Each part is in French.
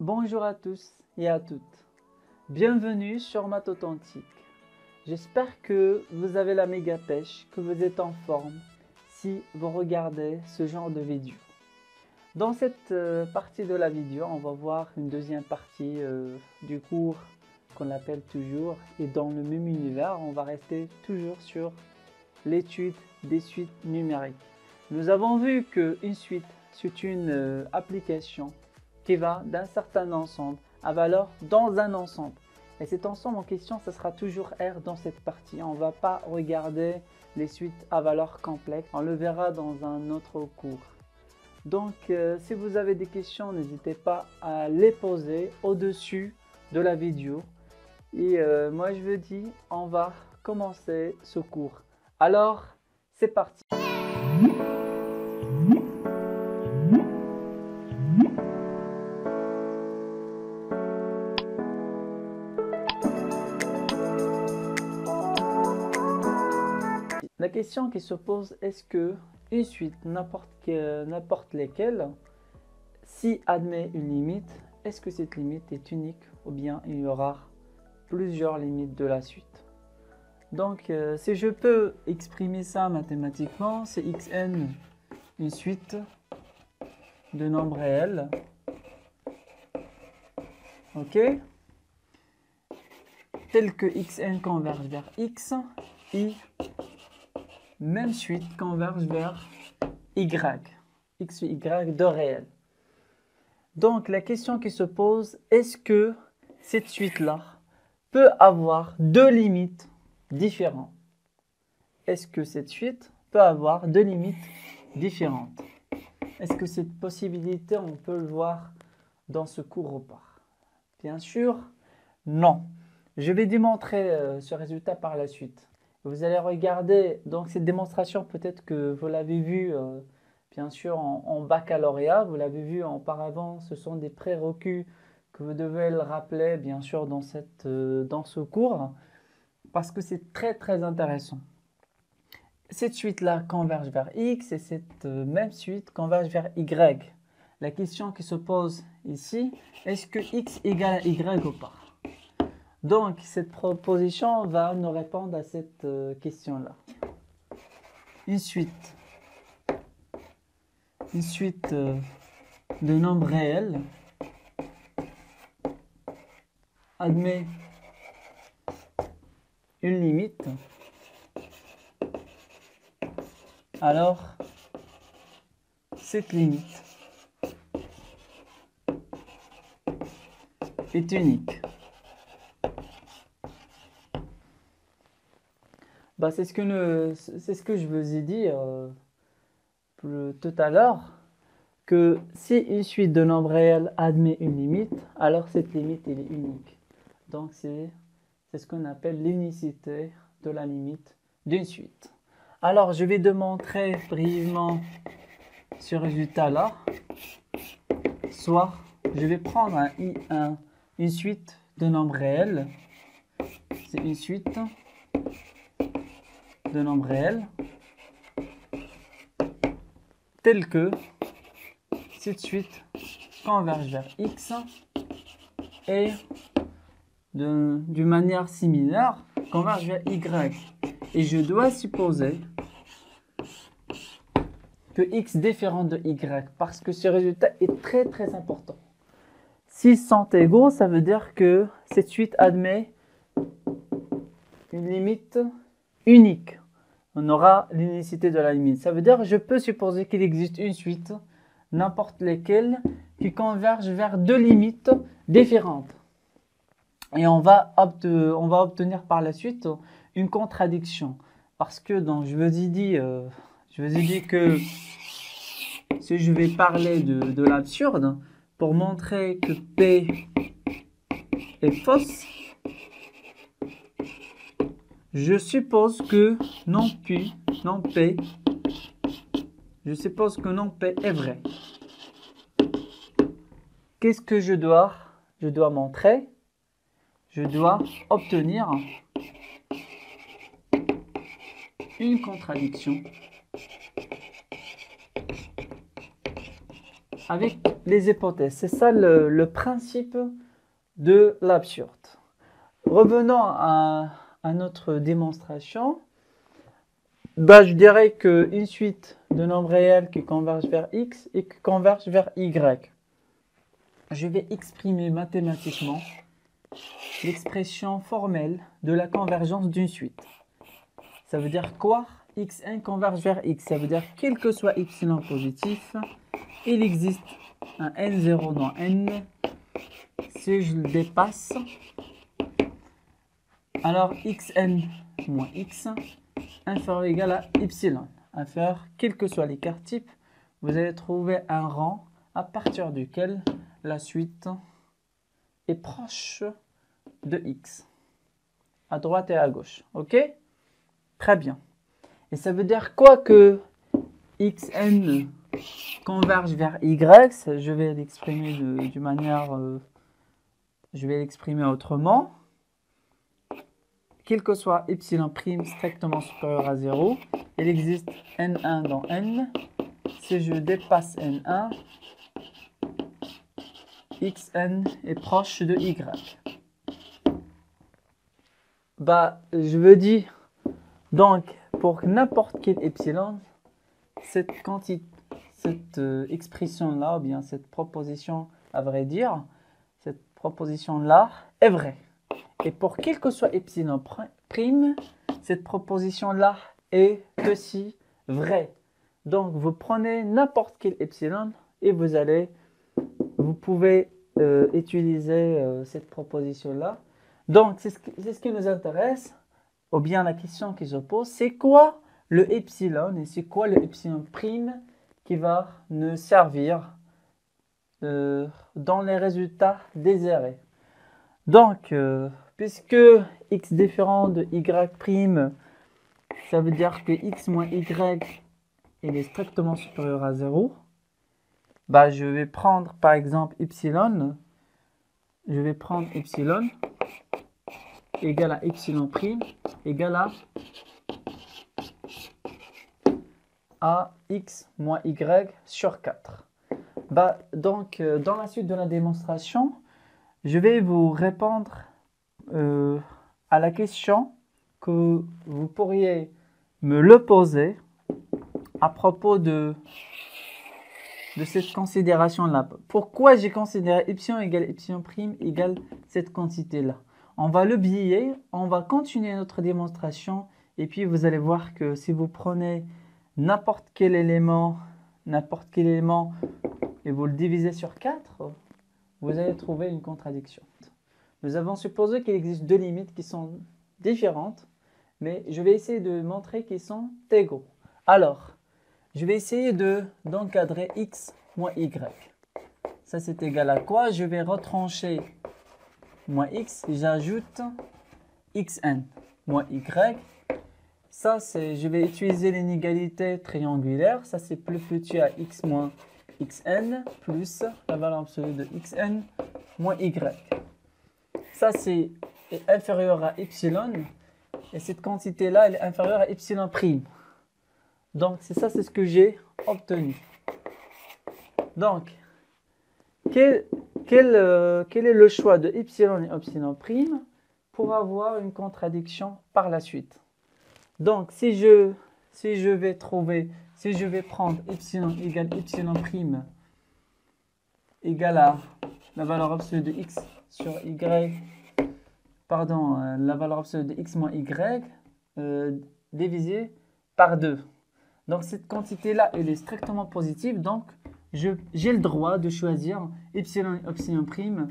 Bonjour à tous et à toutes. Bienvenue sur Maths Authentique. J'espère que vous avez la méga pêche, que vous êtes en forme si vous regardez ce genre de vidéo. Dans cette partie de la vidéo, on va voir une deuxième partie du cours qu'on appelle toujours. Et dans le même univers, on va rester toujours sur l'étude des suites numériques. Nous avons vu qu'une suite, c'est une application qui va d'un certain ensemble à valeur dans un ensemble. Et cet ensemble en question, ce sera toujours R dans cette partie. On ne va pas regarder les suites à valeur complexe. On le verra dans un autre cours. Donc, si vous avez des questions, n'hésitez pas à les poser au-dessus de la vidéo. Et moi, je vous dis, on va commencer ce cours. Alors, c'est parti. La question qui se pose, est-ce que une suite, n'importe laquelle, si admet une limite, est-ce que cette limite est unique ou bien il y aura plusieurs limites de la suite? Donc, si je peux exprimer ça mathématiquement, c'est xn une suite de nombres réels. Ok? Tel que xn converge vers x, et même suite converge vers y, x ou y de réel. Donc, la question qui se pose, est-ce que cette suite-là peut avoir deux limites différentes? Est-ce que cette suite peut avoir deux limites différentes? Est-ce que cette possibilité, on peut le voir dans ce cours ou pas? Bien sûr, non. Je vais démontrer ce résultat par la suite. Vous allez regarder, donc cette démonstration, peut-être que vous l'avez vue, bien sûr, en baccalauréat. Vous l'avez vu auparavant, ce sont des prérequis que vous devez le rappeler, bien sûr, dans ce cours, parce que c'est très, très intéressant. Cette suite-là converge vers x et cette même suite converge vers y. La question qui se pose ici, est-ce que x égale à y ou pas? Donc, cette proposition va nous répondre à cette question-là. Une suite de nombres réels admet une limite. Alors, cette limite est unique. C'est ce que je vous ai dit tout à l'heure, que si une suite de nombres réels admet une limite, alors cette limite elle est unique. Donc c'est ce qu'on appelle l'unicité de la limite d'une suite. Alors je vais démontrer brièvement ce résultat-là. Soit je vais prendre une suite de nombres réels. C'est une suite de nombres réels telle que cette suite converge vers x et d'une manière similaire converge vers y. Et je dois supposer que x différent de y, parce que ce résultat est très très important. Si sont égaux, ça veut dire que cette suite admet une limite unique. On aura l'unicité de la limite. Ça veut dire que je peux supposer qu'il existe une suite, n'importe laquelle, qui converge vers deux limites différentes. Et on va obtenir par la suite une contradiction. Parce que je vous ai dit que si je vais parler de l'absurde, pour montrer que P est fausse, je suppose que non P est vrai. Qu'est-ce que je dois montrer? Je dois obtenir une contradiction avec les hypothèses. C'est ça le principe de l'absurde. Revenons à notre démonstration. Bah, je dirais qu'une suite de nombres réels qui convergent vers x et qui convergent vers y. Je vais exprimer mathématiquement l'expression formelle de la convergence d'une suite. Ça veut dire quoi? Xn converge vers x. Ça veut dire quel que soit epsilon positif, il existe un n0 dans n. Si je le dépasse, alors xn moins x inférieur ou égal à epsilon. Inférieur, quel que soit l'écart type, vous allez trouver un rang à partir duquel la suite est proche de x, à droite et à gauche. Ok? Très bien. Et ça veut dire quoi que xn converge vers y? Je vais l'exprimer je vais l'exprimer autrement. Quel que soit epsilon prime strictement supérieur à 0, il existe n1 dans n. Si je dépasse n1, xn est proche de y. Bah, je veux dire, donc, pour n'importe quel epsilon, cette expression-là, ou bien cette proposition, à vrai dire, cette proposition-là est vraie. Et pour quel que soit epsilon prime, cette proposition-là est aussi vraie. Donc, vous prenez n'importe quel epsilon et vous pouvez utiliser cette proposition-là. Donc, c'est ce qui nous intéresse, ou bien la question qui se pose, c'est quoi le epsilon et c'est quoi le epsilon prime qui va nous servir dans les résultats désirés. Donc, puisque x différent de y prime, ça veut dire que x moins y est strictement supérieur à 0, bah, je vais prendre par exemple epsilon. Je vais prendre epsilon égal à epsilon prime égal à x moins y sur 4. Bah, donc, dans la suite de la démonstration, je vais vous répondre à la question que vous pourriez me le poser à propos de cette considération-là. Pourquoi j'ai considéré epsilon égale epsilon prime égale cette quantité-là? On va le lier, on va continuer notre démonstration et puis vous allez voir que si vous prenez n'importe quel élément et vous le divisez sur 4, vous allez trouver une contradiction. Nous avons supposé qu'il existe deux limites qui sont différentes, mais je vais essayer de montrer qu'ils sont égaux. Alors, je vais essayer d'encadrer x moins y. Ça, c'est égal à quoi? Je vais retrancher moins x et j'ajoute xn moins y. Ça, je vais utiliser l'inégalité triangulaire. Ça, c'est plus petit à x moins xn plus la valeur absolue de xn moins y. Ça, c'est inférieur à epsilon. Et cette quantité-là, elle est inférieure à epsilon prime. Donc, c'est ce que j'ai obtenu. Donc, quel est le choix de epsilon et epsilon prime pour avoir une contradiction par la suite? Donc, si je vais prendre epsilon égale epsilon prime égale à la valeur absolue de x sur y, la valeur absolue de x moins y divisé par 2. Donc, cette quantité-là, elle est strictement positive. Donc, j'ai le droit de choisir epsilon et epsilon prime.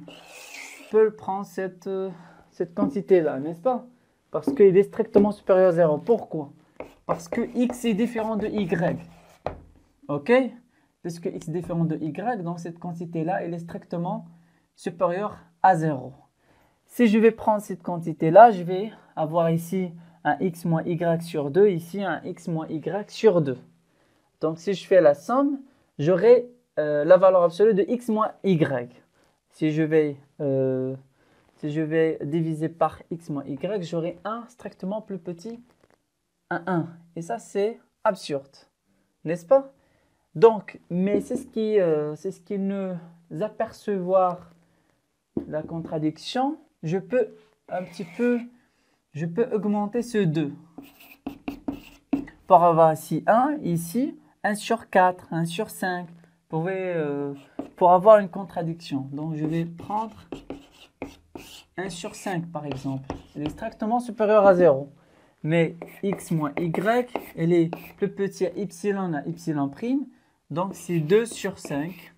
Je peux prendre cette quantité-là, n'est-ce pas? Parce qu'il est strictement supérieur à 0. Pourquoi? Parce que x est différent de y. Ok? Puisque x est différent de y, donc cette quantité-là, elle est strictement supérieure à 0. Si je vais prendre cette quantité-là, je vais avoir ici un x moins y sur 2, ici un x moins y sur 2. Donc, si je fais la somme, j'aurai la valeur absolue de x moins y. Si je vais diviser par x moins y, j'aurai un strictement plus petit, un 1. Et ça, c'est absurde, n'est-ce pas? Donc, mais c'est ce qui nous apercevoir la contradiction. Je peux augmenter ce 2 pour avoir ici 1, ici 1 sur 4, 1 sur 5, pour avoir une contradiction. Donc, je vais prendre 1 sur 5 par exemple. Elle est strictement supérieure à 0. Mais x moins y, elle est plus petit à y'. Donc, c'est 2 sur 5,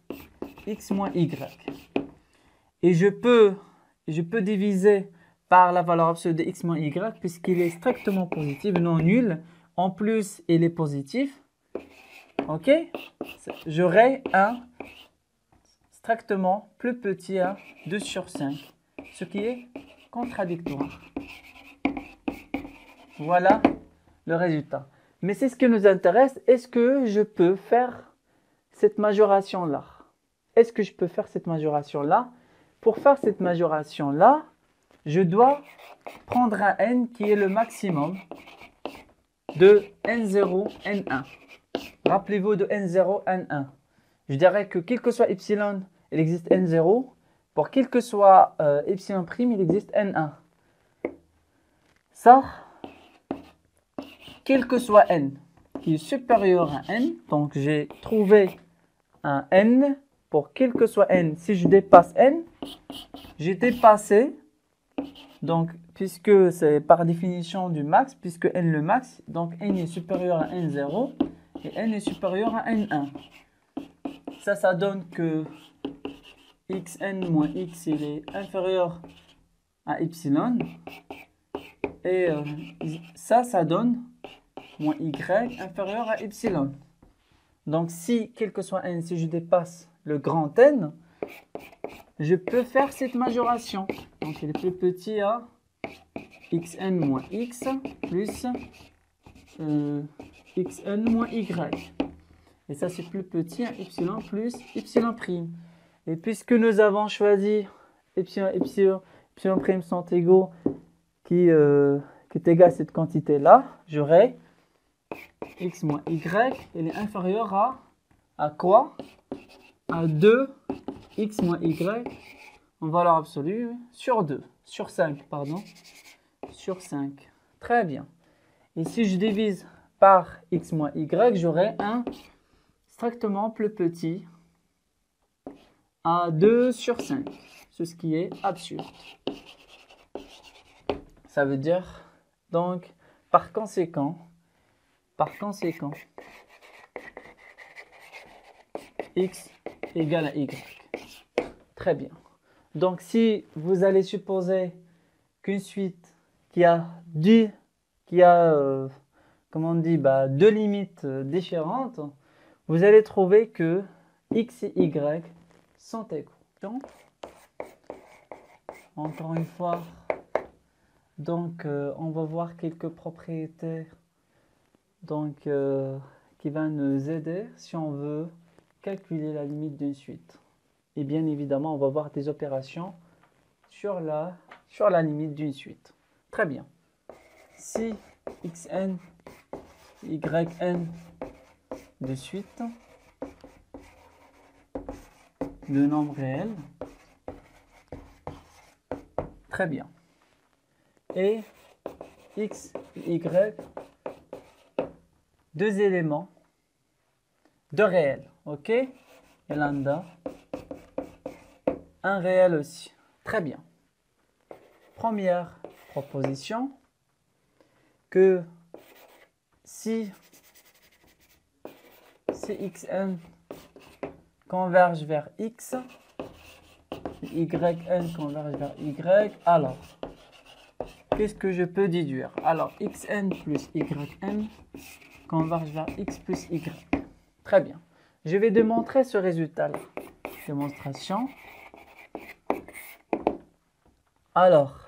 x moins y. Et je peux diviser par la valeur absolue de x moins y, puisqu'il est strictement positif, non nul. En plus, il est positif. OK? J'aurai un strictement plus petit à 2 sur 5, ce qui est contradictoire. Voilà le résultat. Mais c'est ce qui nous intéresse. Est-ce que je peux faire cette majoration-là? Est-ce que je peux faire cette majoration-là? Pour faire cette majoration-là, je dois prendre un n qui est le maximum de n0, n1. Rappelez-vous de n0, n1. Je dirais que quel que soit epsilon, il existe n0. Pour quel que soit epsilon prime, il existe n1. Ça, quel que soit n qui est supérieur à n, donc j'ai trouvé un n pour quel que soit n. Si je dépasse n, j'ai dépassé, donc puisque c'est par définition du max, puisque n le max, donc n est supérieur à n0 et n est supérieur à n1. Ça donne que xn moins x il est inférieur à epsilon. Et ça donne moins y inférieur à epsilon. Donc si, quel que soit n, si je dépasse le grand n, je peux faire cette majoration. Donc il est plus petit à xn moins x plus xn moins y. Et ça c'est plus petit à epsilon plus epsilon prime. Et puisque nous avons choisi epsilon prime sont égaux qui est égal à cette quantité-là, j'aurai x moins y, elle est inférieure à quoi? À 2 x moins y en valeur absolue sur 2, sur 5, pardon, sur 5. Très bien. Et si je divise par x moins y, j'aurai un strictement plus petit à 2 sur 5, ce qui est absurde. Ça veut dire, donc, par conséquent, x égale à y. Très bien. Donc, si vous allez supposer qu'une suite qui a comment on dit, deux limites différentes, vous allez trouver que x et y sont égaux. Donc, encore une fois, donc on va voir quelques propriétés donc, qui va nous aider si on veut calculer la limite d'une suite. Et bien évidemment, on va voir des opérations sur la limite d'une suite. Très bien. Si xn, yn de suite de nombres réels, très bien. Et x, y, deux éléments, deux réels, ok? Et lambda, un réel aussi. Très bien. Première proposition, que si xn converge vers x, yn converge vers y, alors, qu'est-ce que je peux déduire? Alors, xn plus yn converge vers x plus y. Très bien. Je vais démontrer ce résultat-là. Démonstration. Alors,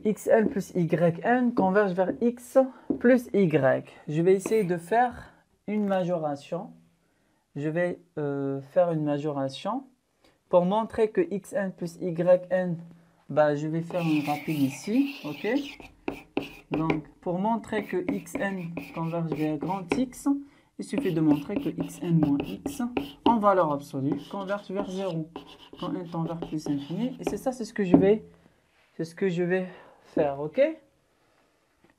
xn plus yn converge vers x plus y. Je vais essayer de faire une majoration. Je vais faire une majoration pour montrer que xn plus yn, je vais faire une rapide ici, ok? Donc, pour montrer que xn converge vers grand x, il suffit de montrer que xn moins x en valeur absolue converge vers 0 quand n tend vers plus infini. Et c'est ça, c'est ce que je vais faire, ok?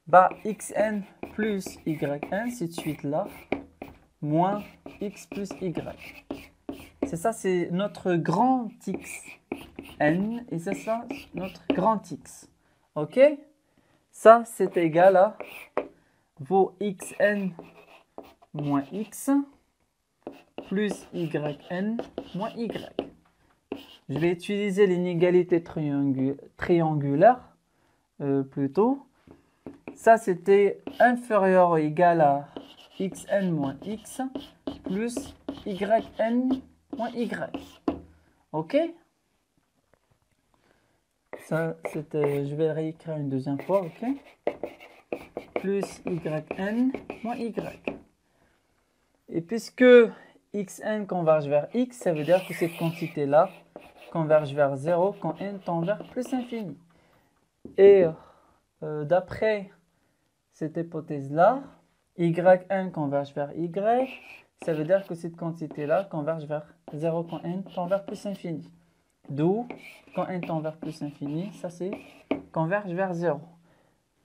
Bah, xn plus yn, cette suite-là, moins x plus y. C'est ça, c'est notre grand x n, et c'est ça, notre grand x. Ok? Ça, c'est égal à vos xn moins x plus yn moins y. Je vais utiliser l'inégalité triangulaire plutôt. Ça, c'était inférieur ou égal à xn moins x plus yn moins y. Ok? Ça, c'était, je vais réécrire une deuxième fois, ok? Plus yn moins y. Et puisque xn converge vers x, ça veut dire que cette quantité-là converge vers 0 quand n tend vers plus infini. Et d'après cette hypothèse-là, yn converge vers y, ça veut dire que cette quantité-là converge vers 0 quand n tend vers plus infini. D'où, quand n tend vers plus infini, ça c'est converge vers 0.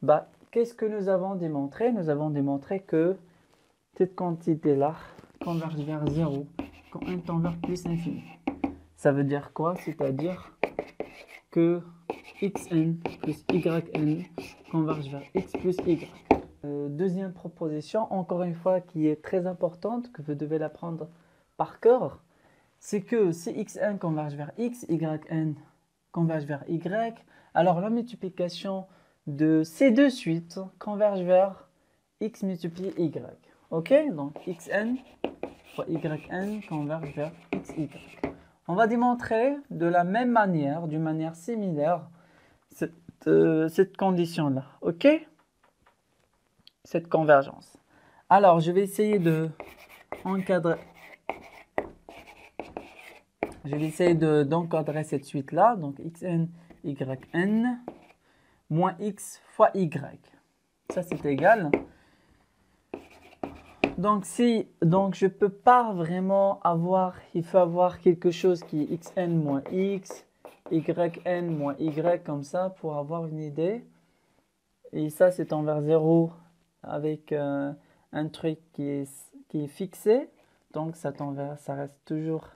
Bah, qu'est-ce que nous avons démontré? Nous avons démontré que cette quantité-là converge vers 0 quand n tend vers plus infini. Ça veut dire quoi? C'est-à-dire que xn plus yn converge vers x plus y. Deuxième proposition, encore une fois, qui est très importante, que vous devez l'apprendre par cœur, c'est que si xn converge vers x, yn converge vers y, alors la multiplication de ces deux suites converge vers x multiplié y. Ok? Donc xn fois yn converge vers xy. On va démontrer de la même manière, d'une manière similaire, cette condition-là. Ok? Cette convergence. Alors, je vais essayer de encadrer. Je vais essayer d'encadrer cette suite-là. Donc, xn, yn, moins x fois y. Ça, c'est égal. Donc, je ne peux pas vraiment avoir, il faut avoir quelque chose qui est xn moins x, yn moins y, comme ça, pour avoir une idée. Et ça, c'est envers 0 avec un truc qui est fixé. Donc, ça reste toujours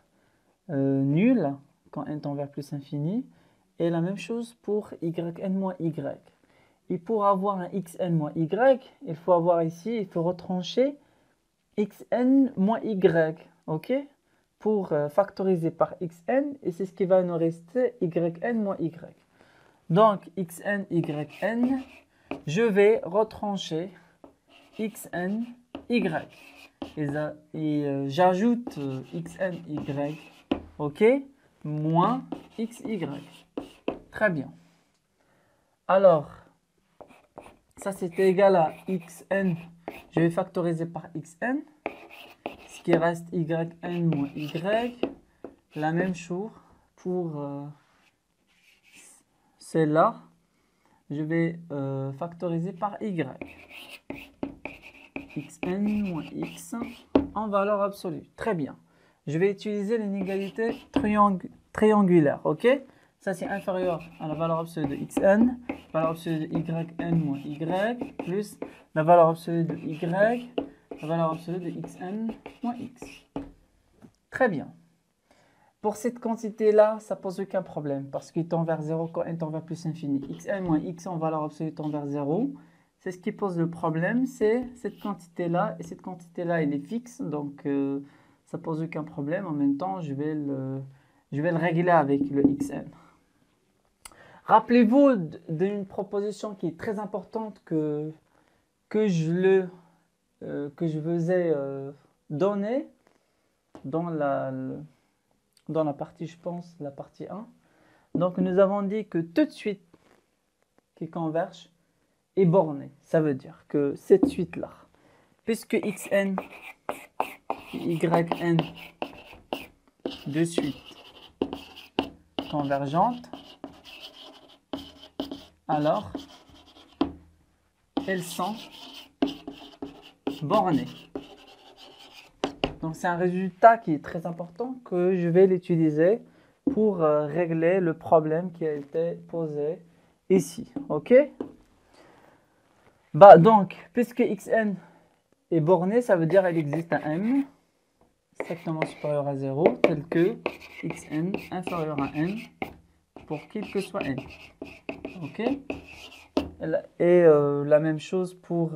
nul quand n tend vers plus infini. Et la même chose pour yn moins y. Et pour avoir un xn moins y, il faut avoir ici, il faut retrancher xn moins y, ok? Pour factoriser par xn, et c'est ce qui va nous rester yn moins y. Donc, xn, yn, je vais retrancher xn, y. Et j'ajoute xn, y, ok? Moins xy. Très bien. Alors, ça c'est égal à xn. Je vais factoriser par xn. Ce qui reste yn moins y. La même chose pour celle-là. Je vais factoriser par y. xn moins x en valeur absolue. Très bien. Je vais utiliser l'inégalité triangulaire. Ok? Ça, c'est inférieur à la valeur absolue de xn, valeur absolue de yn moins y, plus la valeur absolue de y, la valeur absolue de xn moins x. Très bien. Pour cette quantité-là, ça ne pose aucun problème, parce qu'il tend vers 0 quand n tend vers plus infini. xn moins x en valeur absolue tend vers 0. C'est ce qui pose le problème, c'est cette quantité-là, et cette quantité-là, elle est fixe, donc ça ne pose aucun problème. En même temps, je vais le régler avec le xn. Rappelez-vous d'une proposition qui est très importante que je vous ai donnée dans la partie, je pense, la partie 1. Donc, nous avons dit que toute suite qui converge est bornée. Ça veut dire que cette suite-là, puisque xn et yn, deux suites convergentes, alors elles sont bornées. Donc c'est un résultat qui est très important que je vais l'utiliser pour régler le problème qui a été posé ici. OK? Bah donc, puisque xn est borné, ça veut dire qu'il existe un m strictement supérieur à 0, tel que xn inférieur à n pour quel que soit n. OK? Et la même chose pour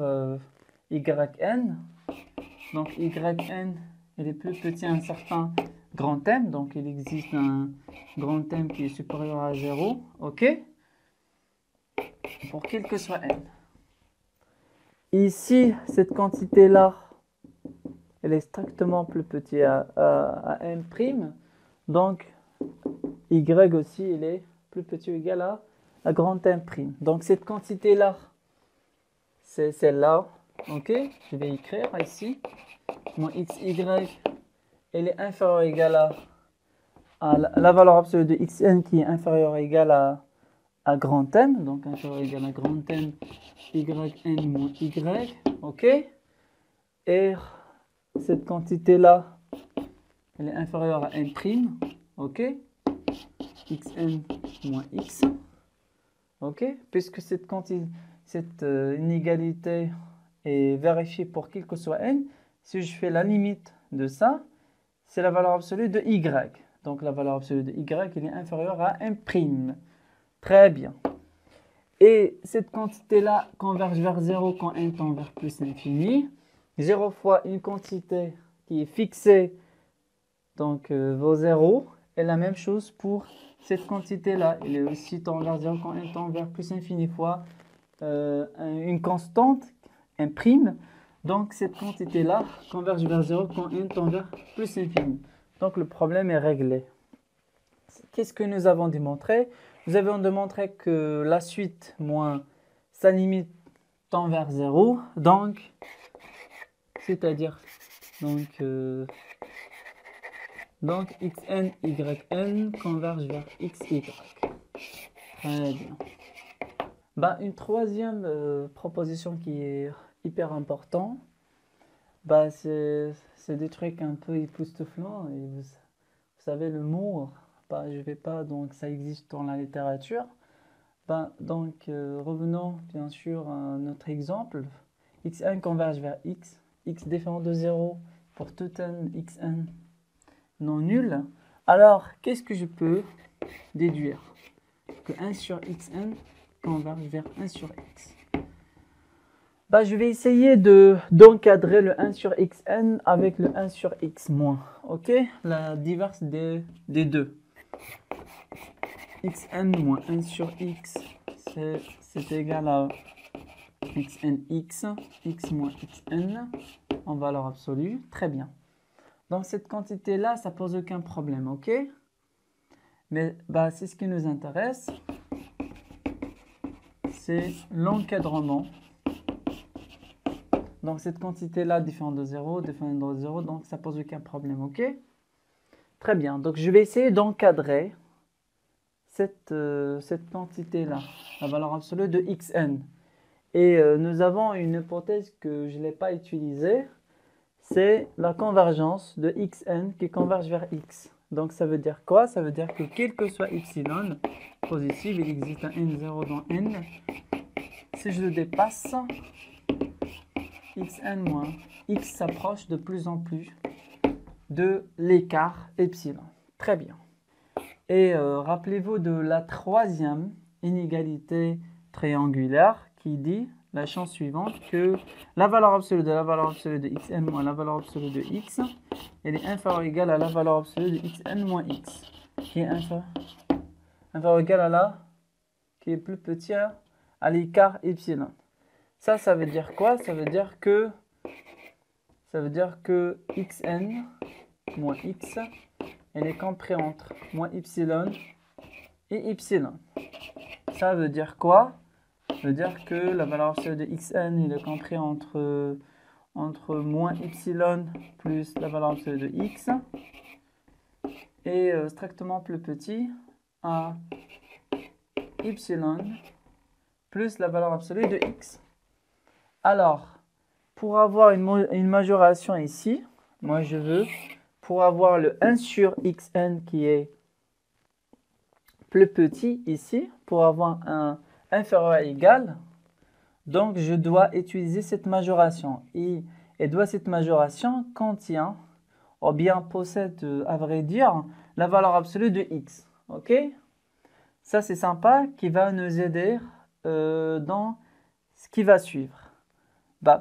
yn. Donc yn, il est plus petit à un certain grand m, donc il existe un grand m qui est supérieur à 0, OK? Pour quel que soit n. Ici, cette quantité-là, elle est strictement plus petite à m', donc y aussi, il est plus petit ou égal à grand m'. Donc cette quantité-là, c'est celle-là, OK? Je vais écrire ici. Mon xy, elle est inférieure ou égale à la valeur absolue de xn qui est inférieure ou égale à grand M, donc inférieur ou égal à grand M, yn moins y, OK? Et cette quantité-là, elle est inférieure à n', OK? xn moins x, OK? Puisque cette inégalité est vérifiée pour quel que soit n, si je fais la limite de ça, c'est la valeur absolue de y. Donc la valeur absolue de y, elle est inférieure à m'. Très bien. Et cette quantité-là converge vers 0 quand n tend vers plus l'infini. 0 fois une quantité qui est fixée, donc vaut 0. Et la même chose pour cette quantité-là. Elle est aussi tend vers 0 quand n tend vers plus l'infini fois une constante, m'. Donc cette quantité-là converge vers 0 quand n tend vers plus l'infini. Donc le problème est réglé. Qu'est-ce que nous avons démontré? Nous avons démontré que la suite moins sa limite tend vers 0. Donc, c'est-à-dire, donc xn, yn converge vers xy. Très bien. Bah, une troisième proposition qui est hyper importante, bah, c'est des trucs un peu époustouflants. Et vous savez, le mot, bah, je ne vais pas, donc ça existe dans la littérature. Bah, donc, revenons bien sûr à notre exemple. xn converge vers x différent de 0 pour tout n xn non nul. Alors, qu'est-ce que je peux déduire? Que 1 sur xn converge vers 1 sur x. Bah, je vais essayer d'encadrer le 1 sur xn avec le 1 sur x moins. OK? La diverse des deux. xn moins 1 sur x, c'est égal à xnx, x moins xn en valeur absolue. Très bien. Donc cette quantité-là, ça pose aucun problème, OK? Mais bah, c'est ce qui nous intéresse. C'est l'encadrement. Donc cette quantité-là, différente de 0, donc ça pose aucun problème, OK? Très bien. Donc je vais essayer d'encadrer cette quantité-là, la valeur absolue de xn. Et nous avons une hypothèse que je ne l'ai pas utilisée, c'est la convergence de xn qui converge vers x. Donc ça veut dire quoi? Ça veut dire que quel que soit epsilon positif, il existe un n0 dans n. Si je le dépasse, xn moins x s'approche de plus en plus de l'écart epsilon. Très bien. Et rappelez-vous de la troisième inégalité triangulaire qui dit la chose suivante, que la valeur absolue de xn moins la valeur absolue de x, elle est inférieure ou égale à la valeur absolue de xn moins x, qui est inférieure ou égale à la, qui est plus petit à l'écart epsilon. Ça veut dire quoi? Ça veut dire que xn moins x, elle est comprise entre moins epsilon et epsilon. Ça veut dire quoi? Ça veut dire que la valeur absolue de xn, il est compris entre moins epsilon plus la valeur absolue de x et strictement plus petit à epsilon plus la valeur absolue de x. Alors, pour avoir une majoration ici, Moi, je veux, pour avoir le 1 sur xn qui est plus petit ici, pour avoir un inférieur à égal, donc je dois utiliser cette majoration. Et cette majoration contient, ou bien possède, à vrai dire, la valeur absolue de x. Ok? Ça, c'est sympa, qui va nous aider dans ce qui va suivre.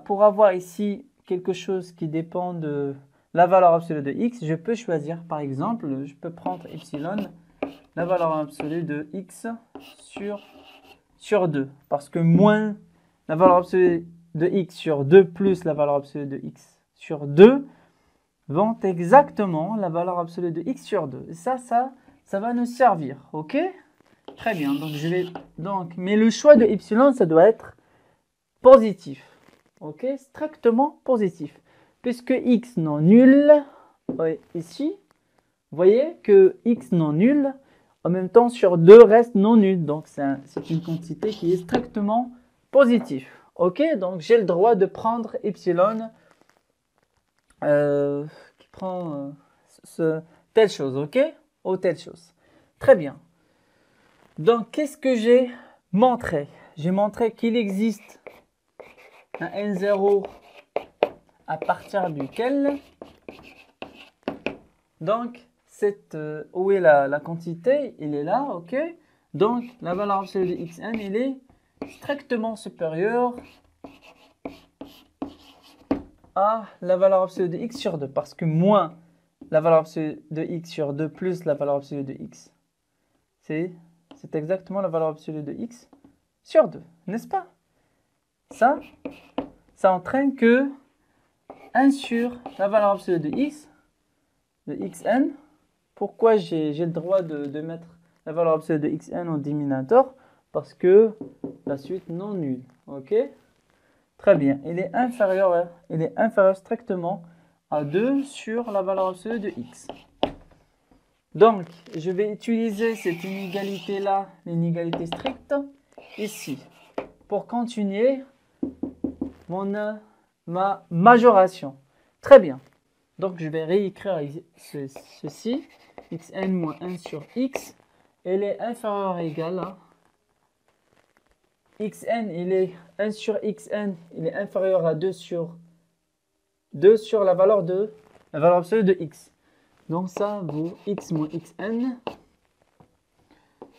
Pour avoir ici quelque chose qui dépend de la valeur absolue de x, je peux choisir, par exemple, je peux prendre epsilon, la valeur absolue de x sur 2. Parce que moins la valeur absolue de x sur 2 plus la valeur absolue de x sur 2 vont exactement la valeur absolue de x sur 2. Et ça va nous servir, ok? Très bien, mais le choix de epsilon, ça doit être positif, ok? Strictement positif. Puisque x non nul, ici, vous voyez que x non nul, en même temps sur 2 reste non nul. Donc c'est une quantité qui est strictement positive. Ok, donc j'ai le droit de prendre epsilon qui prend telle chose, ok? Ou telle chose. Très bien. Donc qu'est-ce que j'ai montré? J'ai montré qu'il existe un n0 à partir duquel, donc, où est la quantité? Il est là, ok? Donc, la valeur absolue de xn, il est strictement supérieure à la valeur absolue de x sur 2. Parce que moins la valeur absolue de x sur 2 plus la valeur absolue de x, c'est exactement la valeur absolue de x sur 2, n'est-ce pas? Ça entraîne que 1 sur la valeur absolue de x, de xn. Pourquoi j'ai le droit de mettre la valeur absolue de xn en dénominateur? Parce que la suite non nulle. Ok? Très bien. Il est inférieur strictement à 2 sur la valeur absolue de x. Donc, je vais utiliser cette inégalité-là, l'inégalité stricte, ici, pour continuer ma majoration. Très bien. Donc, je vais réécrire ceci. Xn moins 1 sur x, elle est inférieure à égal à xn, il est 1 sur xn, il est inférieur à 2 sur la valeur absolue de x. Donc ça vaut x moins xn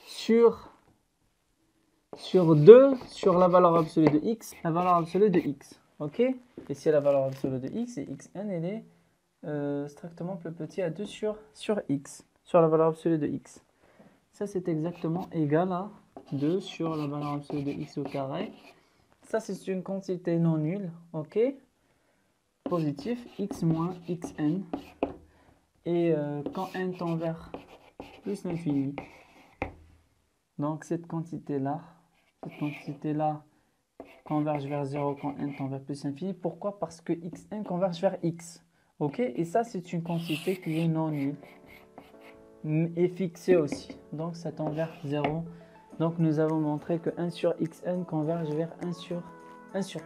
sur 2 sur la valeur absolue de x, la valeur absolue de x. Ok? Ici la valeur absolue de x et xn, elle est strictement plus petit à 2 sur x, sur la valeur absolue de x. Ça, c'est exactement égal à 2 sur la valeur absolue de x au carré. Ça, c'est une quantité non nulle, ok? Positif, x moins xn. Et quand n tend vers plus l'infini, donc cette quantité-là converge vers 0 quand n tend vers plus l'infini. Pourquoi? Parce que xn converge vers x. Ok? Et ça, c'est une quantité qui est non nulle. Et fixée aussi. Donc, ça tend vers 0. Donc, nous avons montré que 1 sur xn converge vers 1 sur x.